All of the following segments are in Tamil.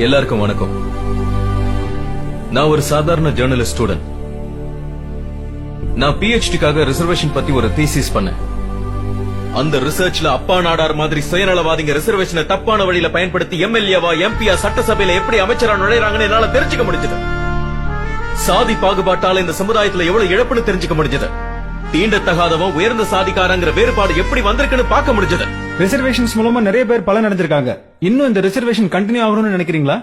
எல்லாருக்கும் வணக்கம். நான் ஒரு சாதாரண ஜேர்னலிஸ்ட் ஸ்டூடெண்ட். நான் PhDக்காக ரிசர்வேஷன் பத்தி ஒரு தீசிஸ் பண்ணேன். அந்த ரிசர்ச்ல அப்பா நாடார் மாதிரி சுயநலவாதிங்க ரிசர்வேஷனை தப்பான வழியில பயன்படுத்தி MLAவா MP சட்டசபையில எப்படி அமைச்சரா நுழைறாங்கன்னு என்னால தெரிஞ்சுக்க முடிஞ்சது. சாதி பாகுபாட்டால இந்த சமுதாயத்துல எவ்வளவு இழப்புன்னு தெரிஞ்சுக்க முடிஞ்சது. தீண்டத்தகாதவன் உயர்ந்த சாதிக்காரங்கிற வேறுபாடு எப்படி வந்திருக்குன்னு பார்க்க முடிஞ்சது. ரிசர்வேஷன்ஸ் மூலமா நிறைய பேர் பலன் அடைஞ்சிருக்காங்க. இன்னும் இந்த ரிசர்வேஷன் கண்டினியூ ஆகணும்னு நினைக்கிறீங்களா?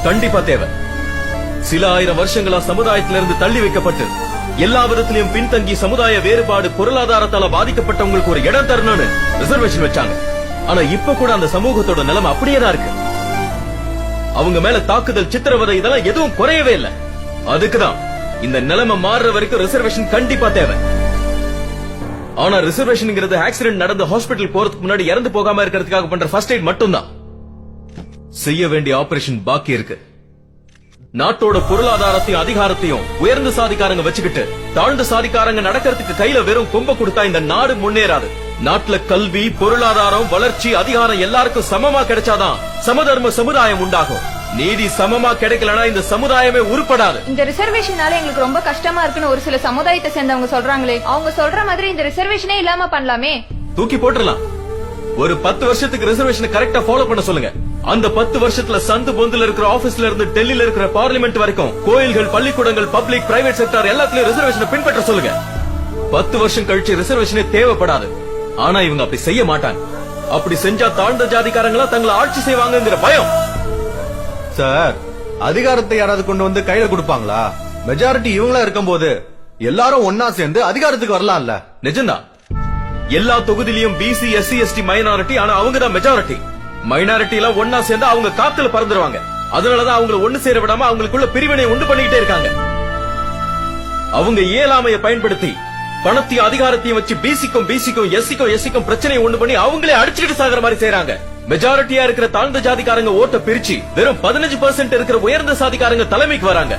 கண்டிப்பா தேவை. சில ஆயிரம் வருஷங்களா சமுதாயத்திலிருந்து தள்ளி வைக்கப்பட்டு எல்லா விதத்திலையும் பின்தங்கி சமுதாய வேறுபாடு பொருளாதாரத்தால பாதிக்கப்பட்டவங்களுக்கு ஒரு இடம் தரணும்னு ரிசர்வேஷன் வச்சாங்க. ஆனா இப்ப கூட அந்த சமூகத்தோட நிலைமை அப்படியே தான் இருக்கு. அவங்க மேல தாக்குதல், சித்திரவதை இதெல்லாம் எதுவும் குறையவே இல்லை. அதுக்குதான் இந்த நிலைமை மாறுற வரைக்கும் ரிசர்வேஷன் கண்டிப்பா தேவை. ஆனா ரிசர்வேஷன்ங்கிறது ஆக்சிடென்ட் நடந்து ஹாஸ்பிடல் போறதுக்கு முன்னாடி இறந்து போகாம இருக்கிறதுக்காக பண்ற ஃபர்ஸ்ட் எய்ட் மட்டும்தான். செய்ய வேண்டிய ஆபரேஷன் பாக்கி இருக்கு. நாட்டோட பொருளாதாரத்தையும் அதிகாரத்தையும் உயர்ந்த சாதிக்காரங்க வச்சுக்கிட்டு தாழ்ந்த சாதிக்காரங்க நடக்கிறதுக்கு கையில வெறும் கொம்ப கொடுத்தா இந்த நாடு முன்னேறாது. நாட்டுல கல்வி, பொருளாதாரம், வளர்ச்சி, அதிகாரம் எல்லாருக்கும் சமமா கிடைச்சாதான் சமதர்ம சமுதாயம் உண்டாகும். நீதி சமமா கிடைக்கலனா இந்த சமுதாயமே உருப்படாது. இந்த ரிசர்வேஷனால எங்களுக்கு ரொம்ப கஷ்டமா இருக்குன்னு ஒரு சில சமுதாயத்தை சேர்ந்தவங்க சொல்றாங்களே, அவங்க சொல்ற மாதிரி இந்த ரிசர்வேஷனே இல்லாம பண்ணலாமே. தூக்கி போட்டுடலாம். ஒரு 10 வருஷத்துக்கு ரிசர்வேஷன் கரெக்டா ஃபாலோ பண்ண சொல்லுங்க. அந்த 10 வருஷத்துல சந்து பொந்துல இருக்கிற ஆபீஸ்ல இருந்து டெல்லியில இருக்கிற பார்லிமெண்ட் வரைக்கும் கோயில்கள், பள்ளிக்கூடங்கள், பப்ளிக், பிரைவேட் செக்டார் எல்லாத்துலயும் ரிசர்வேஷனை பின்பற்ற சொல்லுங்க. 10 வருஷம் கழிச்சு ரிசர்வேஷனே தேவைப்படாது. ஆனா இவங்க அப்படி செய்ய மாட்டாங்க. அப்படி செஞ்சா தாழ்ந்த ஜாதிக்காரங்களா தங்களை ஆட்சி செய்வாங்கங்கிற பயம். சார், அதிகாரத்தை யாராவது கொண்டு வந்து கையில கொடுப்பாங்களா? மெஜாரிட்டி இவங்களா இருக்கும்போது எல்லாரும் ஒன்னா சேர்ந்து அதிகாரத்துக்கு வரலாம்ல. நிஜம்தான். எல்லா தொகுதியிலும் BC, SC, ST மைனாரிட்டி. ஆனா அவங்க தான் மெஜாரிட்டி. மைனாரிட்டி எல்லாம் ஒன்னா சேர்ந்து அவங்க காத்துல பறந்துருவாங்க. அதனாலதான் அவங்களை ஒண்ணு சேர விடாம அவங்களுக்குள்ள பிரிவினை உண்டு பண்ணிக்கிட்டே இருக்காங்க. அவங்க இயலாமையை பயன்படுத்தி பணத்தையும் அதிகாரத்தையும் வச்சு BCக்கும் SCக்கும் பிரச்சனையை உண்டு பண்ணி அவங்களே அடிச்சுக்கிட்டு சாகிற மாதிரி செய்யறாங்க. மெஜாரிட்டியா இருக்கிற தாழ்ந்த ஜாதிக்காரங்க ஓட்ட பிரிச்சு வெறும் 15% இருக்கிற உயர்ந்த சாதிக்காரங்க தலைமைக்கு வராங்க.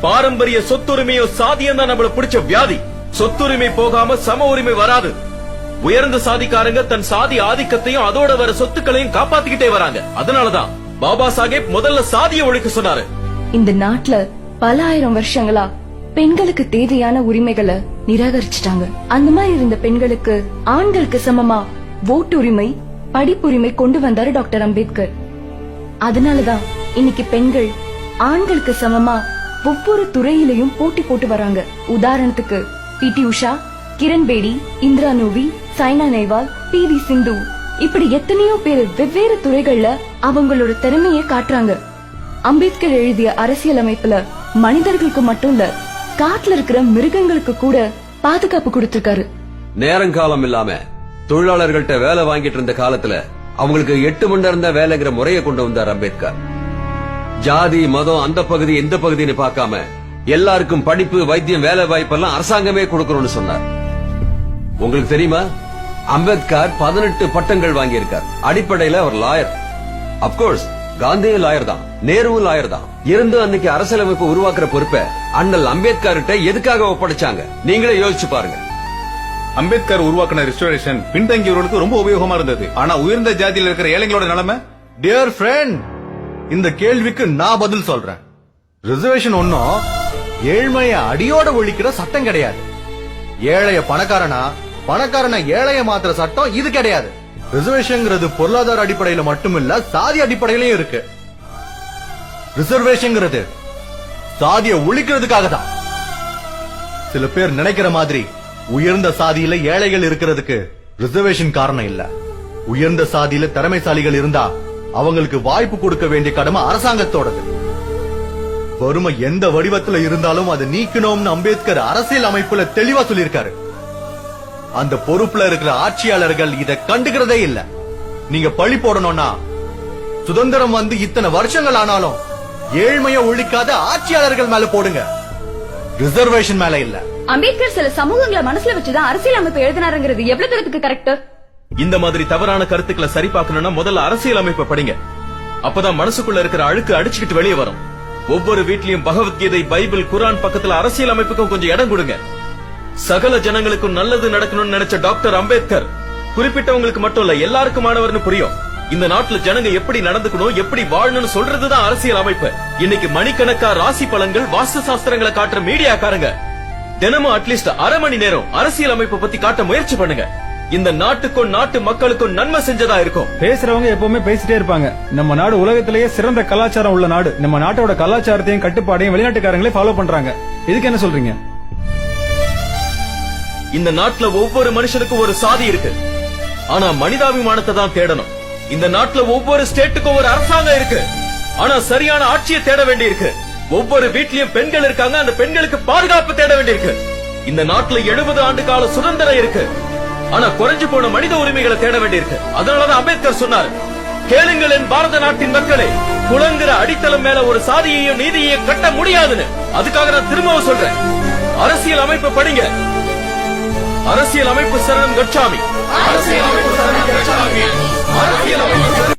பாரம்பரிய சொத்துரிமையும் சாதியம் தான் நம்மள பிடிச்ச வியாதி. சொத்துரிமை போகாம சம உரிமை வராது. உயர்ந்த சாதிக்காரங்க தன் சாதி ஆதிக்கத்தையும் அதோட வர சொத்துக்களையும் காப்பாத்திக்கிட்டே வராங்க. அதனாலதான் பாபா சாஹேப் முதல்ல சாதியை ஒழிக்க சொன்னாரு. இந்த நாட்டுல பல ஆயிரம் வருஷங்களா பெண்களுக்கு தேவையான உரிமைகளை நிராகரிச்சுட்டாங்க. அந்த மாதிரி இருந்த பெண்களுக்கு ஆண்களுக்கு சமமா ஓட்டுரிமை, படிப்புரிமை கொண்டு வந்தாரு டாக்டர் அம்பேத்கர். அதனாலதான் இன்னைக்கு பெண்கள் ஆண்களுக்கு சமமா ஒவ்வொரு துறையிலையும் போட்டி போட்டு வராங்க. உதாரணத்துக்கு PT உஷா, கிரண் பேடி, இந்திரா நூவி, சைனா நேவால், PV சிந்து, இப்படி எத்தனையோ பேர் வெவ்வேறு துறைகள்ல அவங்களோட திறமையை காட்டுறாங்க. அம்பேத்கர் எழுதிய அரசியலமைப்புல மனிதர்களுக்கு மட்டும் இல்ல, காட்டுல இருக்கிற மிருகங்களுக்கு கூட பாதுகாப்பு கொடுத்திருக்காரு. நேரங்காலம் இல்லாம தொழிலாளர்கள்ட்ட வேலை வாங்கிட்டு இருந்த காலத்துல அவங்களுக்கு 8 மணி நேரம் தான் வேலைங்கிற முறையை கொண்டு வந்தார் அம்பேத்கர். ஜாதி, மதம், அந்த பகுதி இந்த பகுதின்னு பார்க்காம எல்லாருக்கும் படிப்பு, வைத்தியம், வேலை வாய்ப்பெல்லாம் அரசாங்கமே கொடுக்கணும்னு சொன்னார். உங்களுக்கு தெரியுமா, அம்பேத்கர் 18 பட்டங்கள் வாங்கியிருக்கார். அடிப்படையில அவர் லாயர். அப்கோர்ஸ் காந்தியும் லாயர் தான், நேருவும் லாயர் தான். இருந்தும் அன்னைக்கு அரசியலமைப்பு உருவாக்குற பொறுப்பை அண்ணல் அம்பேத்கர்கிட்ட எதுக்காக ஒப்படைச்சாங்க? நீங்களே யோசிச்சு பாருங்க. அம்பேத்கர் உருவாக்கின ரிசர்வேஷன் பின்தங்கியவர்களுக்கு ரொம்ப உபயோகமா இருந்தது. ஆனா உயர்ந்த ஜாதியில் இருக்கிற ஏழைங்களோட நிலைமை? டியர் ஃப்ரெண்ட், இந்த கேள்விக்கு நான் பதில் சொல்றேன். ரிசர்வேஷன் ஒன்னும் ஏழ்மைய அடியோட ஒழிக்கிற சட்டம் கிடையாது. ஏழைய பணக்காரனா, பணக்காரன ஏழைய மாத்திர சட்டம் இது கிடையாது. ரிசர்வேஷன்ங்கிறது பொருளாதார அடிப்படையில மட்டுமில்ல, சாதி அடிப்படையிலும் இருக்கு. ரிசர்வேஷன்ங்கிறது சாதிய ஒழிக்கிறதுக்காக தான். சில பேர் நினைக்கிற மாதிரி உயர்ந்த சாதியில ஏழைகள் இருக்கிறதுக்கு ரிசர்வேஷன் காரணம் இல்ல. உயர்ந்த சாதியில திறமைசாலிகள் இருந்தா அவங்களுக்கு வாய்ப்பு கொடுக்க வேண்டிய கடமை அரசாங்கத்தோடது. வறுமை எந்த வடிவத்துல இருந்தாலும் அதை நீக்கணும்னு அம்பேத்கர் அரசியல் அமைப்புல தெளிவா சொல்லியிருக்காரு. அந்த பொறுப்புல இருக்கிற ஆட்சியாளர்கள் இதை கண்டுக்கிறதே இல்ல. நீங்க பழி போடணும்னா சுதந்திரம் வந்து இத்தனை வருஷங்கள் ஆனாலும் ஏழ்மையை ஒழிக்காத ஆட்சியாளர்கள் மேல போடுங்க, ரிசர்வேஷன் மேல இல்ல. அம்பேத்கர் சில சமூகங்களை மனசுல வச்சுதான் அரசியல் அமைப்பு எழுதினாருங்கிறது எவ்வளவு தூரத்துக்கு கரெக்ட்? இந்த மாதிரி தவறான கருத்துக்களை சரி பார்க்கணும்னா முதல்ல அரசியல் அமைப்பை படிங்க. அப்பதான் மனசுக்குள்ள இருக்கிற அழுக்கு அடிச்சுக்கிட்டு வெளியே வரும். ஒவ்வொரு வீட்லயும் பகவத்கீதை, பைபிள், குரான் பக்கத்துல அரசியல் அமைப்புக்கும் கொஞ்சம் இடம் கொடுங்க. சகல ஜனங்களுக்கும் நல்லது நடக்கணும்னு நினைச்ச டாக்டர் அம்பேத்கர் குறிப்பிட்டவங்களுக்கு மட்டும் இல்ல எல்லாருக்குமானவர்னு புரியும். இந்த நாட்டுல ஜனங்க எப்படி நடந்துக்கணும் எப்படி வாழணும்னு சொல்றதுதான் அரசியல் அமைப்பு. இன்னைக்கு மணிக்கணக்கா ராசி பலன்கள் வாஸ்து சாஸ்திரங்களை காட்டுற மீடியாக்காரங்க தினமும் அட்லீஸ்ட் அரை மணி நேரம் அரசியல் அமைப்பை பத்தி காட்ட முயற்சி பண்ணுங்க. இந்த நாட்டுக்கும் நாட்டு மக்களுக்கும் நன்மை செஞ்சதா இருக்கும். பேசுறவங்க எப்பவுமே பேசிட்டே இருப்பாங்க. நம்ம நாடு உலகத்திலேயே சிறந்த கலாச்சாரம் உள்ள நாடு. நம்ம நாட்டோட கலாச்சாரத்தையும் கட்டுப்பாடையும் வெளிநாட்டுக்காரங்களே ஃபாலோ பண்றாங்க. இதுக்கு என்ன சொல்றீங்க? இந்த நாட்டுல ஒவ்வொரு மனுஷனுக்கும் ஒரு சாதி இருக்கு. ஆனா மனிதாபிமானத்தை தான் தேடணும். இந்த நாட்டுல ஒவ்வொரு ஸ்டேட்டுக்கும் ஒரு அரசாங்கம் இருக்கு. ஆனா சரியான ஆட்சியை தேட வேண்டியிருக்கு. ஒவ்வொரு வீட்லயும் பெண்கள் இருக்காங்க. அந்த பெண்களுக்கு பாதுகாப்பு தேட வேண்டியிருக்கு. இந்த நாட்டுல 70 ஆண்டு கால சுதந்திரம் இருக்கு. ஆனா குறைஞ்சு போன மனித உரிமைகளை தேட வேண்டியிருக்கு. அதனாலதான் அம்பேத்கர் சொன்னார், கேளுங்கள் என் பாரத நாட்டின் மக்களே, குளங்குற அடித்தளம் மேல ஒரு சாதியையும் நீதியையும் கட்ட முடியாதுன்னு. அதுக்காக நான் திரும்பவும் சொல்றேன், அரசியல் அமைப்பு படிங்க. அரசியல் அமைப்பு சரணம் கச்சாமி. அரசியல் அமைப்பு சரணம் கச்சாமி. அரசியல் அமைப்பு